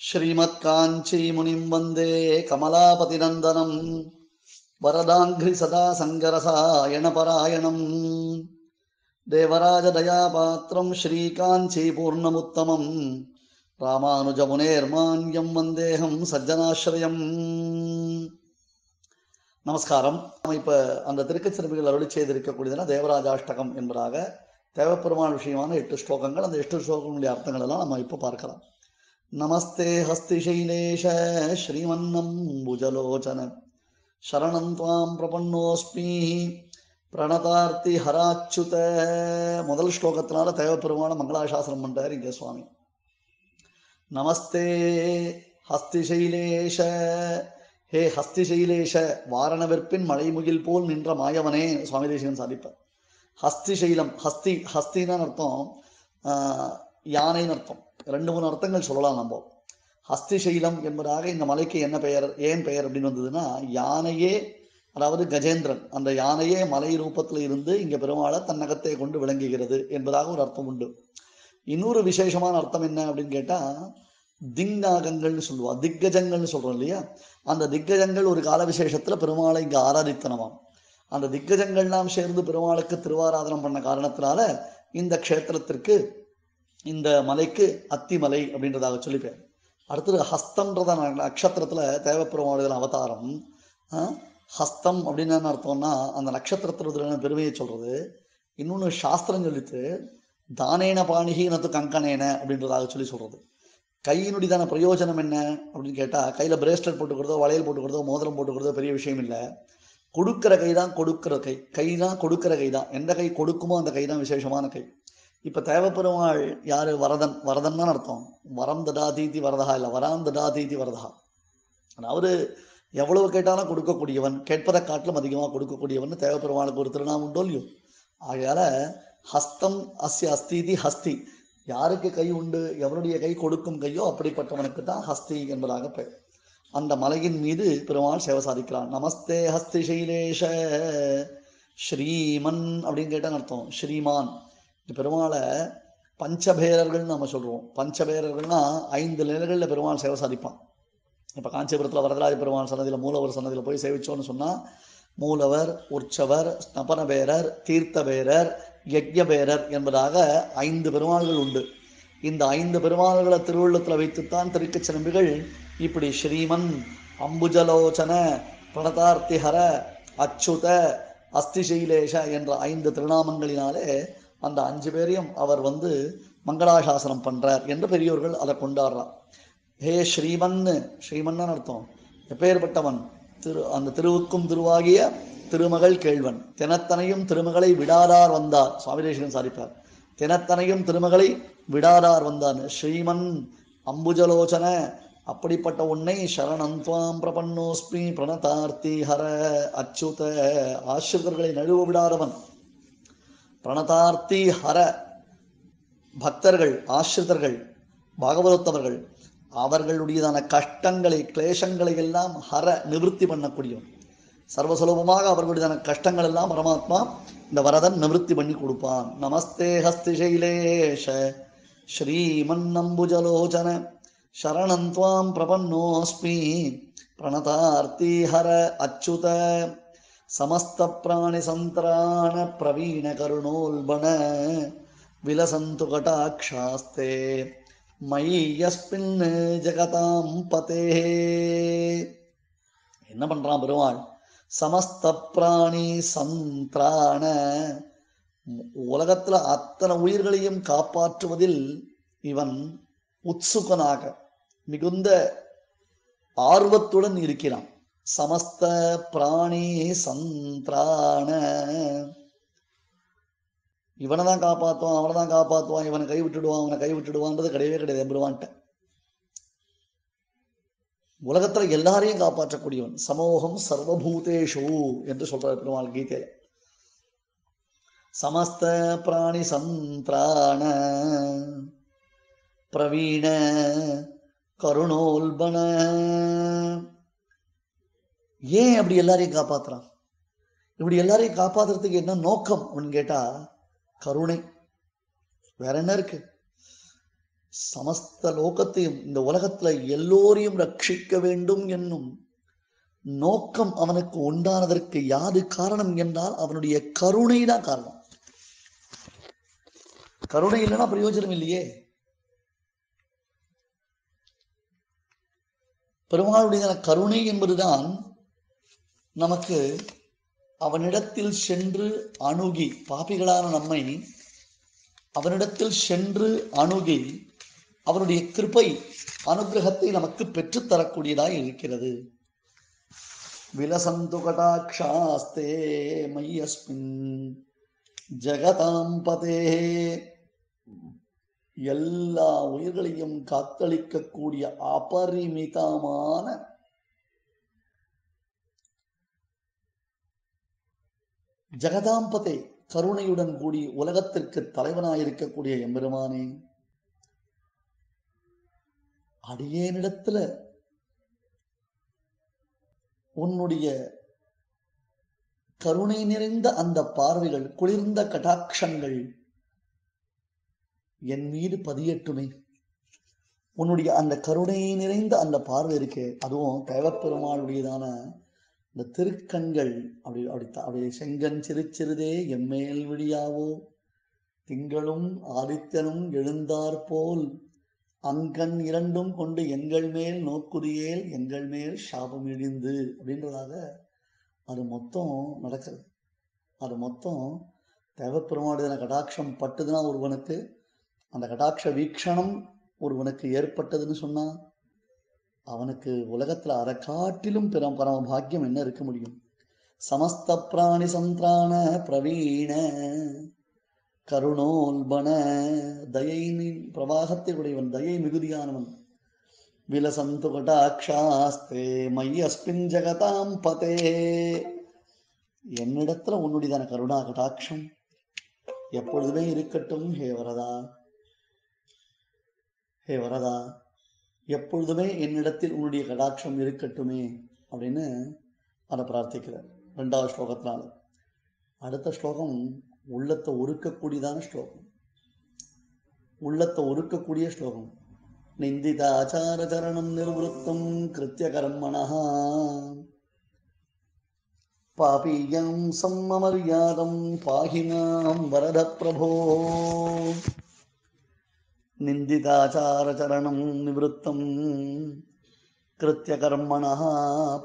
श्रीमत्काञ्ची मुनिं वन्दे कमलापतिनन्दनं वरदाङ्घ्रि सदा सङ्गरसायणपरायणं देवराजदयापात्रं श्रीकाञ्चीपूर्णमुत्तमं रामानुजमुनेर्मान्यं वन्देऽहं सज्जनाश्रयम्. நமஸ்காரம். நம்ம இப்போ அந்த திருக்கச்சிறுமிகள் அருளி செய்திருக்கக்கூடியதுனா தேவராஜாஷ்டகம் என்பதாக தேவப்பெருமாள் விஷயமான 8 ஸ்லோகங்கள். அந்த 8 ஸ்லோகங்களுடைய அர்த்தங்கள் எல்லாம் நம்ம இப்போ பார்க்கலாம். நமஸ்தே ஹஸ்திசைலேஷ ஸ்ரீமன்னம்புஜலோச்சன சரணம் துவாம் பிரபன்னோஸ்மி பிரணதார்த்தி ஹராச்சுத. முதல் ஸ்லோகத்தினால தேவப்பெருமான மங்களாசாசனம் பண்றார் இங்கே சுவாமி. நமஸ்தே ஹஸ்திசைலேஷ, ஹே ஹஸ்திசைலேஷ, வாரணவெற்பின் மழைமுகில் போல் நின்ற மாயவனே. சுவாமி தேசிகன் சாதிப்பார். ஹஸ்திசைலம், ஹஸ்தி ஹஸ்தின்னு அர்த்தம் யானைன்னு அர்த்தம். 2-3 அர்த்தங்கள் சொல்லலாம் நம்ம. ஹஸ்திசைலம் என்பதாக இந்த மலைக்கு என்ன பெயர், ஏன் பெயர் அப்படின்னு வந்ததுன்னா, யானையே, அதாவது கஜேந்திரன், அந்த யானையே மலை ரூபத்தில் இருந்து இங்க பெருமாளை தன்னகத்தை கொண்டு விளங்குகிறது என்பதாக ஒரு அர்த்தம் உண்டு. இன்னொரு விசேஷமான அர்த்தம் என்ன அப்படின்னு கேட்டா, திங்நாகங்கள்னு சொல்லுவா, திக்கஜங்கள்னு சொல்றோம் இல்லையா, அந்த திக்கஜங்கள் ஒரு கால விசேஷத்துல பெருமாளை இங்க ஆராதித்தனவாம். அந்த திக்கஜங்கள்லாம் சேர்ந்து பெருமாளுக்கு திருவாராதனம் பண்ண காரணத்தினால இந்த க்ஷேத்திரத்திற்கு, இந்த மலைக்கு அத்திமலை அப்படின்றதாக சொல்லிப்பேன். அடுத்தது ஹஸ்தம்ன்றத நட்சத்திரத்துல தேவப்பெருமாளுடைய அவதாரம். ஹஸ்தம் அப்படின்னு என்ன அர்த்தம்னா, அந்த நட்சத்திரத்திற்கு பெருமையை சொல்றது. இன்னொன்னு சாஸ்திரம் சொல்லிட்டு தானேன பாணிகி நத்து கங்கனேன அப்படின்றதாக சொல்றது. கையினுடையதான பிரயோஜனம் என்ன அப்படின்னு கேட்டா, கையில பிரேஸ்லெட் போட்டுக்கிறதோ, வளையல் போட்டுக்கிறதோ, மோதிரம் போட்டுக்கிறதோ பெரிய விஷயம் இல்லை. கொடுக்கிற கை தான், கொடுக்கிற கை தான் கொடுக்கிற கை தான். எந்த கை கொடுக்குமோ அந்த கை தான் விசேஷமான கை. இப்ப தேவப்பெருமாள் யாரு? வரதன். வரதன் தான் அர்த்தம். வரம் தடாதீதி வரதா இல்ல, வராம் தடாதீதி வரதா. அவரு எவ்வளவு கேட்டாலும் கொடுக்கக்கூடியவன், கேட்பதை காட்டிலும் அதிகமாக கொடுக்கக்கூடியவன் தேவப்பெருமாளுக்கு ஒரு திருநாமம் உண்டோ இல்லையோ. ஆகையால ஹஸ்தம் அஸ்ய அஸ்தீதி ஹஸ்தி, யாருக்கு கை உண்டு, எவருடைய கை கொடுக்கும் கையோ அப்படிப்பட்டவனுக்கு தான் ஹஸ்தி என்பதாக பெயர். அந்த மலையின் மீது பெருமாள் சேவை சாதிக்கிறான். நமஸ்தே ஹஸ்தி சைலேஷ ஸ்ரீமன் அப்படின்னு கேட்டான்னு அர்த்தம் ஸ்ரீமான். பெருமாளை பஞ்சபேரர்கள் நம்ம சொல்றோம். பஞ்சபேரர்கள்னா 5 நிலைகளில் பெருமாள் சேவை சாதிப்பான். இப்ப காஞ்சிபுரத்துல வரதராஜ பெருமாள் சன்னதியில, மூலவர் சன்னதியில போய் சேவிச்சோன்னு சொன்னா, மூலவர், உற்சவர், ஸ்நபனபேரர், தீர்த்தபேரர், யஜ்ஞபேரர் என்பதாக 5 பெருமாள்கள் உண்டு. இந்த 5 பெருமாள்களை திருவுள்ளத்துல வைத்துத்தான் திருக்கச்சிறுமிகள் இப்படி ஸ்ரீமன், அம்புஜலோச்சன, பிரணதார்த்திஹர, அச்சுத, அஸ்திசைலேஷ என்ற 5 திருநாமங்களினாலே அந்த 5 பேரையும் அவர் மங்களாசாசனம் பண்றார் என்று பெரியோர்கள் அதை கொண்டாடுறார். ஹே ஸ்ரீமன், ஸ்ரீமன் அர்த்தம் எப்பேற்பட்டவன், அந்த திருவுக்கும் திருவாகிய திருமகள் கேள்வன். தினத்தனையும் திருமகளை விடாதார் வந்தார். சுவாமி தேசிகன் சாதிப்பார். தினத்தனையும் திருமகளை விடாதார் வந்தான். ஸ்ரீமன் அம்புஜலோச்சன, அப்படிப்பட்ட உன்னை சரணம் துவாம் பிரபன்னோஸ்மி பிரணதார்த்தி ஹர அச்சுத, ஆசிரியர்களை நழுவ விடாதவன். பிரணதார்த்தி ஹர, பக்தர்கள், ஆசிரிதர்கள், பாகவதத்தவர்கள், அவர்களுடையதான கஷ்டங்களை, கிளேசங்களை எல்லாம் ஹர, நிவர்த்தி பண்ணக்கூடியவன். சர்வசுலபமாக அவர்களுடையதான கஷ்டங்கள் எல்லாம் பரமாத்மா இந்த வரதன் நிவர்த்தி பண்ணி கொடுப்பான். நமஸ்தே ஹஸ்திசைலேஷ ஸ்ரீமன்னம்புஜலோச்சன சரணம் துவாம் பிரபன்னோஸ்மி பிரணதார்த்தி ஹர அச்சுத, சமஸ்த பிராணி சந்திராண பிரவீண கருணோல்பண விலசந்து கடாக்ஷாஸ்தே மயி யஸ்மின் ஜகதாம் பதே. என்ன பண்றான் பெருமாள்? சமஸ்த பிராணி சந்திராண, உலகத்துல அத்தனை உயிர்களையும் காப்பாற்றுவதில் இவன் உத்சுகனாக மிகுந்த ஆர்வத்துடன் இருக்கிறான். சமஸ்த பிராணி சந்திராண, இவனை தான் காப்பாற்றுவான், அவனை தான் காப்பாற்றுவான், இவனை கை விட்டுடுவான், அவனை கை விட்டுடுவான்றது கிடையவே கிடையாது பெருமான்ட்ட. உலகத்துல எல்லாரையும் காப்பாற்றக்கூடியவன். சமோகம் சர்வபூதேஷு என்று சொல்றார் பெருமாள் கீதையில. சமஸ்த பிராணி சந்திராண பிரவீண கருணோல்பண. ஏன் அப்படி எல்லாரையும் காப்பாத்துறான்? இப்படி எல்லாரையும் காப்பாத்துறதுக்கு என்ன நோக்கம் அப்படின்னு கேட்டா, கருணை. வேற என்ன இருக்கு? சமஸ்த லோகத்தையும் இந்த உலகத்துல எல்லோரையும் ரட்சிக்க வேண்டும் என்னும் நோக்கம் அவனுக்கு உண்டானதற்கு யாது காரணம் என்றால் அவனுடைய கருணை தான் காரணம். கருணை இல்லைன்னா பிரயோஜனம் இல்லையே. பெருமாளுடைய கருணை என்பதுதான் நமக்கு அவனிடத்தில் சென்று அணுகி, பாபிகளான நம்மை அவனிடத்தில் சென்று அணுகி அவனுடைய கிருபை அனுகிரகத்தை நமக்கு பெற்றுத்தரக்கூடியதாய் இருக்கிறது. விலசந்து கடாட்சாஸ்தே மையஸ்மின் ஜெகதாம் பதே. எல்லா உயிர்களையும் காத்தளிக்கக்கூடிய அபரிமிதமான ஜெகதாம்பதே, கருணையுடன் கூடி உலகத்திற்கு தலைவனாயிருக்கக்கூடிய எம்பெருமானே, அடியேனிடத்துல உன்னுடைய கருணை நிறைந்த அந்த பார்வைகள், குளிர்ந்த கடாட்சங்கள் என் மீது பதியட்டுமே. உன்னுடைய அந்த கருணை நிறைந்த அந்த பார்வை இருக்கே, அதுவும் தேவப்பெருமாளுடையதான இந்த திருக்கண்கள் அப்படி அப்படி அப்படி செங்கன் சிறுச்சிறுதே எம்மேல் விழியாவோ திங்களும் ஆதித்தனும் எழுந்தாற்போல் அங்கண் இரண்டும் கொண்டு எங்கள் மேல் நோக்குதியேல் எங்கள் மேல் சாபம் இழிந்து அப்படின்றதாக அது மொத்தம் நடக்கிறது. அது மொத்தம் தேவப்பெருமாளுடைய கடாட்சம் பட்டுதுன்னா ஒருவனுக்கு, அந்த கடாட்ச வீக்ஷணம் ஒருவனுக்கு ஏற்பட்டதுன்னு சொன்னா அவனுக்கு உலகத்துல அறக்காட்டிலும் பரம பாக்கியம் என்ன இருக்க முடியும்? சமஸ்த பிராணி சந்திரான பிரவீண கருணோல்பன, தயை பிரவாகத்தை உடையவன், தயை மிகுதியானவன். விலசந்து கடாட்சாஸ்தே மையஸ்மின் ஜெகதாம் பதே. என்னிடத்துல உன்னுடையதான கருணா கடாட்சம் எப்பொழுதுமே இருக்கட்டும் ஹே வரதா. ஹே வரதா, எப்பொழுதுமே என்னிடத்தில் உன்னுடைய கடாட்சம் இருக்கட்டுமே அப்படின்னு அதை பிரார்த்திக்கிறார் 2வது ஸ்லோகத்தினால. அடுத்த ஸ்லோகம் உள்ளத்தை ஒருக்கக்கூடியதான ஸ்லோகம், உள்ளத்தை ஒருக்கக்கூடிய ஸ்லோகம். நிந்தித ஆச்சார சரணம் நிர்வൃத்தம் கிருத்திய கர்மணः பாபீயம் சம்மமர்யாதம் பாஹினாம் வரத பிரபோ. நிந்திதாச்சார சரணம் நிவృத்தம் கிருத்திய கர்மணः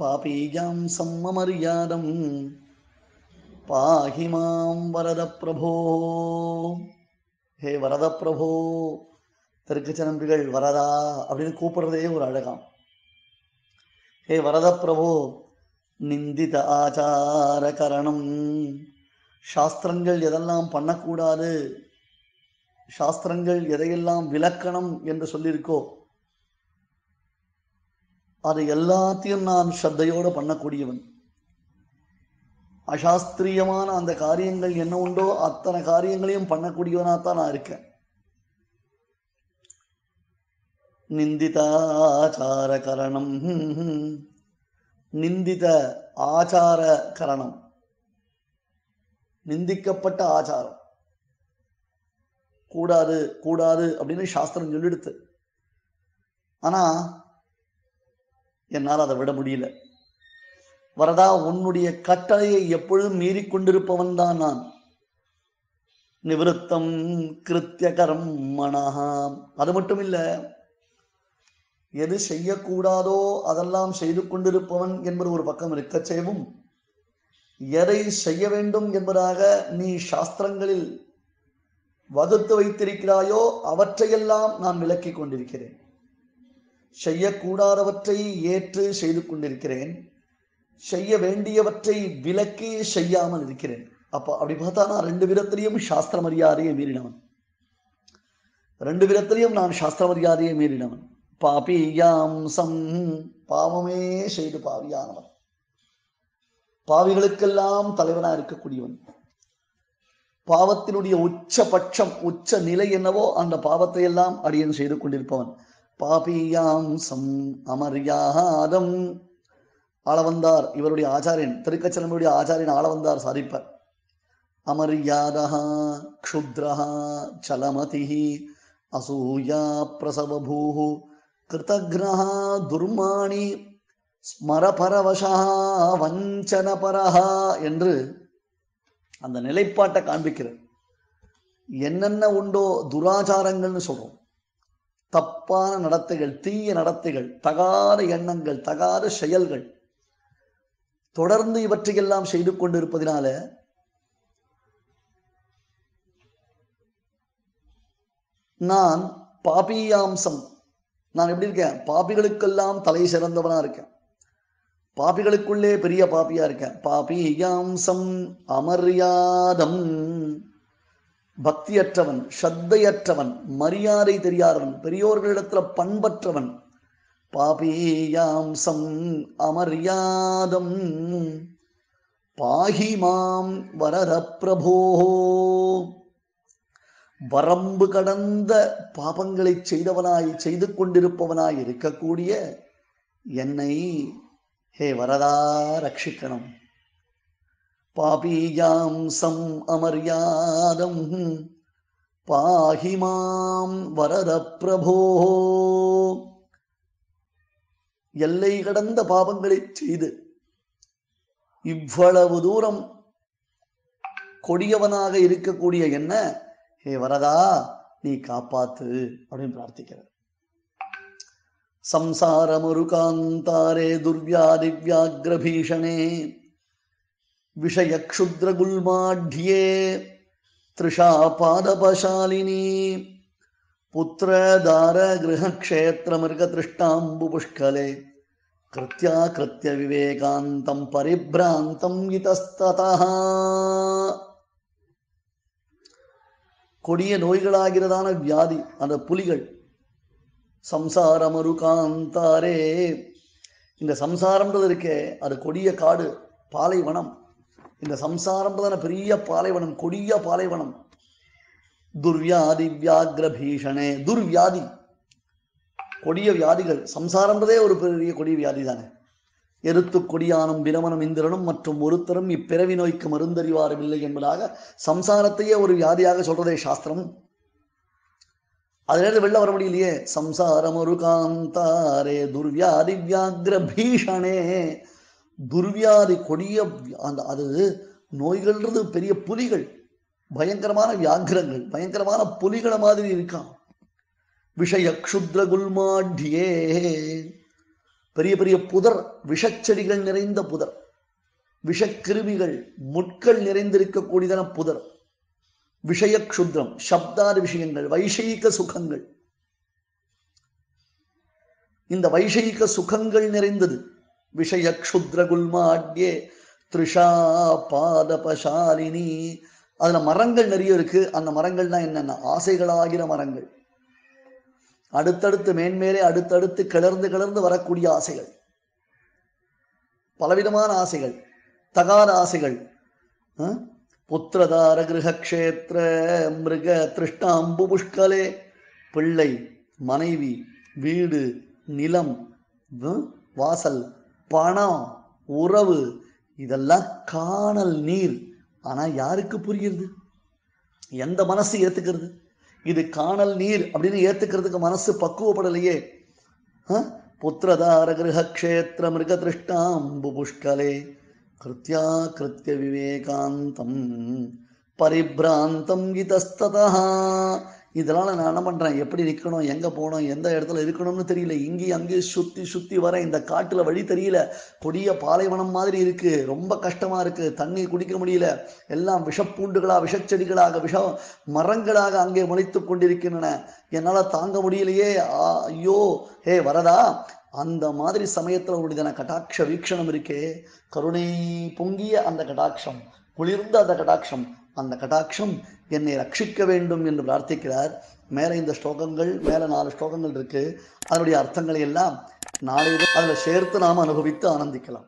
பாபீயாம் சம்மமர்யாதம் பாஹிமாம் வரத பிரபோ. ஹே வரத பிரபோ, திருக்கச்சனம்பிகள் வரதா அப்படின்னு கூப்பிடுறதே ஒரு அழகாம். ஹே வரத பிரபோ, நிந்தித ஆச்சார கரணம், சாஸ்திரங்கள் எதெல்லாம் பண்ணக்கூடாது, சாஸ்திரங்கள் எதையெல்லாம் விலக்கணம் என்று சொல்லியிருக்கோ அது எல்லாத்தையும் நான் ஸ்ரத்தையோடு பண்ணக்கூடியவன். அசாஸ்திரியமான அந்த காரியங்கள் என்ன உண்டோ அத்தனை காரியங்களையும் பண்ணக்கூடியவனாத்தான் நான் இருக்கேன். நிந்தித ஆச்சார கரணம், நிந்தித ஆச்சார கரணம், நிந்திக்கப்பட்ட ஆச்சாரம், கூடாது கூடாது அப்படின்னு சாஸ்திரம் சொல்லிடுத்து. ஆனா என்னால் அதை விட முடியல. வரதா, உன்னுடைய கட்டளையை எப்பொழுதும் மீறிக்கொண்டிருப்பவன் தான் நான். நிவృத்தம் கிருத்திய கர்மணः, அது மட்டும் இல்ல, எது செய்யக்கூடாதோ அதெல்லாம் செய்து கொண்டிருப்பவன் என்பது ஒரு பக்கம் இருக்க செய்வும், எதை செய்ய வேண்டும் என்பதாக நீ சாஸ்திரங்களில் வகுத்து வைத்திருக்கிறாயோ அவற்றையெல்லாம் நான் விலக்கி கொண்டிருக்கிறேன். செய்யக்கூடாதவற்றை ஏற்று செய்து கொண்டிருக்கிறேன், செய்ய வேண்டியவற்றை விலக்கி செய்யாமல் இருக்கிறேன். அப்ப அப்படி பார்த்தா நான் 2 விதத்திலையும் சாஸ்திர மரியாதையை மீறினவன். 2 விதத்திலையும் நான் சாஸ்திர மரியாதையை மீறினவன். பாபியாம் சம், பாவமே செய்து பாவியானவன், பாவிகளுக்கெல்லாம் தலைவனா இருக்கக்கூடியவன். பாவத்தினுடைய உச்சபட்சம், உச்ச நிலை என்னவோ அந்த பாவத்தை எல்லாம் அடியன் செய்து கொண்டிருப்பவன். பாபியாம் சம் அமர்யாதம், ஆளவந்தார் இவருடைய ஆச்சாரியன், திருக்கச்சலமுடைய ஆச்சாரியன் ஆளவந்தார் சாதிப்பார். அமர்யாதா க்ஷுத்ரஹா சலமதிஹி அசூயா பிரசவபூஹு கிருதக்னஹா துர்மாணி ஸ்மரபரவசா வஞ்சனபரஹா என்று அந்த நிலைப்பாட்டை காண்பிக்கிறது. என்னென்ன உண்டோ துராச்சாரங்கள்னு சொல்றோம், தப்பான நடத்தைகள், தீய நடத்தைகள், தகாத எண்ணங்கள், தகாத செயல்கள், தொடர்ந்து இவற்றையெல்லாம் செய்து கொண்டிருப்பதினால நான் பாபியாம்சம், நான் எப்படி இருக்கேன், பாபிகளுக்கெல்லாம் தலை சிறந்தவனா இருக்கேன், பாபிகளுக்குள்ளே பெரிய பாப்பியா இருக்கேன். பாபியாம்சம் அமர்யாதம், பக்தியற்றவன், ஸ்ரத்தையற்றவன், மரியாதை தெரியாதவன், பெரியோர்களிடத்துல பண்பற்றவன். பாபியாம்சம் அமர்யாதம் பாஹிமாம் வரத பிரபோ, வரம்பு கடந்த பாபங்களை செய்து கொண்டிருப்பவனாய் இருக்கக்கூடிய என்னை ஹே வரதா ரட்சிக்கணும். பாபியாம்சம் அமர்யாதம் பாஹிமாம் வரத பிரபோ, எல்லை கடந்த பாபங்களை செய்து இவ்வளவு தூரம் கொடியவனாக இருக்கக்கூடிய என்ன ஹே வரதா நீ காப்பாத்து அப்படின்னு பிரார்த்திக்கிறார். சம்சாரமுருகாந்தாரே துர்வியாதி வியாக்ரபீஷணே விஷயக்ஷுத்ரகுல்மாಢ்யே த்ரிஷா பாதபசாலினி புத்திரதார கிருஹக்ஷேத்திர மிருகதிருஷ்டாம்பு புஷ்கலே கிருத்யா கிருத்ய விவேகாந்தம் பரிப்ராந்தம் இதஸ்ததஹ. கொடிய நோய்களாகிறதான வியாதி, அந்த புலிகள், சம்சாரமருகாந்தாரே, இந்த சம்சாரம்ன்றது இருக்கே அது கொடிய காடு, பாலைவனம். இந்த சம்சாரம்ன்றதான பெரிய பாலைவனம், கொடிய பாலைவனம். துர்வியாதி வியாக்ரபீஷணே, துர்வியாதி, கொடிய வியாதிகள். சம்சாரம்ன்றதே ஒரு பெரிய கொடிய வியாதி தானே. எருத்து கொடியானும் பிரமனும் இந்திரனும் மற்றும் ஒருத்தரும் இப்பிறவி நோய்க்கு மருந்தறிவாரும் இல்லை என்பதாக சம்சாரத்தையே ஒரு வியாதியாக சொல்றதே சாஸ்திரம். அதிலிருந்து வெளில வர முடியலையே. சம்சாரம் ஒரு காந்தாரே துர்வியாதி வியாக்ரபீஷணே, துர்வியாதி கொடிய அந்த அது நோய்கள்ன்றது பெரிய புலிகள், பயங்கரமான வியாகிரங்கள், பயங்கரமான புலிகளை மாதிரி இருக்கான். விஷயக்ஷுத்ர குல்மாಢ்யே, பெரிய பெரிய புதர், விஷச்செடிகள் நிறைந்த புதர், விஷக்கிருமிகள், முட்கள் நிறைந்திருக்கக்கூடியதான புதர். விஷயக்ஷுத்ரம், சப்தாதி விஷயங்கள், வைஷயிக சுகங்கள், இந்த வைஷயிக சுகங்கள் நிறைந்தது. விஷயக்ஷுத்ர குல்மாಢ்யே த்ரிஷா பாதபசாலினி, அதுல மரங்கள் நிறைய இருக்கு. அந்த மரங்கள்னா என்னென்ன, ஆசைகளாகிற மரங்கள், அடுத்தடுத்து மேன்மேலே அடுத்தடுத்து கிளர்ந்து வரக்கூடிய ஆசைகள், பலவிதமான ஆசைகள், தகாத ஆசைகள். புத்திரதார கிருஹக்ஷேத்திர மிருக திருஷ்டாம்பு புஷ்கலே, பிள்ளை, மனைவி, வீடு, நிலம், வாசல், பணம், உறவு, இதெல்லாம் காணல் நீர். ஆனா யாருக்கு புரியுது? எந்த மனசு ஏத்துக்கிறது? இது காணல் நீர் அப்படின்னு ஏத்துக்கிறதுக்கு மனசு பக்குவப்படலையே. புத்திரதார கிருஹக்ஷேத்திர மிருக திருஷ்டாம்பு புஷ்கலே கிருத்யா கிருத்ய விவேகாந்தம் பரிப்ராந்தம் இதஸ்ததஹ. இதனால நான் என்ன பண்றேன், எப்படி நிற்கணும், எங்க போகணும், எந்த இடத்துல இருக்கணும்னு தெரியல. இங்கேயும் அங்கேயும் சுத்தி வர இந்த காட்டுல வழி தெரியல. கொடிய பாலைவனம் மாதிரி இருக்கு, ரொம்ப கஷ்டமா இருக்கு, தண்ணீர் குடிக்க முடியல. எல்லாம் விஷப்பூண்டுகளா, விஷச்செடிகளாக, விஷ மரங்களாக அங்கே முளைத்து கொண்டிருக்கின்றன. என்னால தாங்க முடியலையே. ஐயோ ஹே வரதா, அந்த மாதிரி சமயத்துல உங்களுடைய கடாட்ச வீக்ஷணம் இருக்கே, கருணை பொங்கிய அந்த கடாட்சம், குளிர்ந்த அந்த கடாட்சம், அந்த கடாட்சம் என்னை ரட்சிக்க வேண்டும் என்று பிரார்த்திக்கிறார். மேலே இந்த ஸ்லோகங்கள், மேலே 4 ஸ்லோகங்கள் இருக்கு. அதனுடைய அர்த்தங்களை எல்லாம் நாளை அதில் சேர்த்து நாம் அனுபவித்து ஆனந்திக்கலாம்.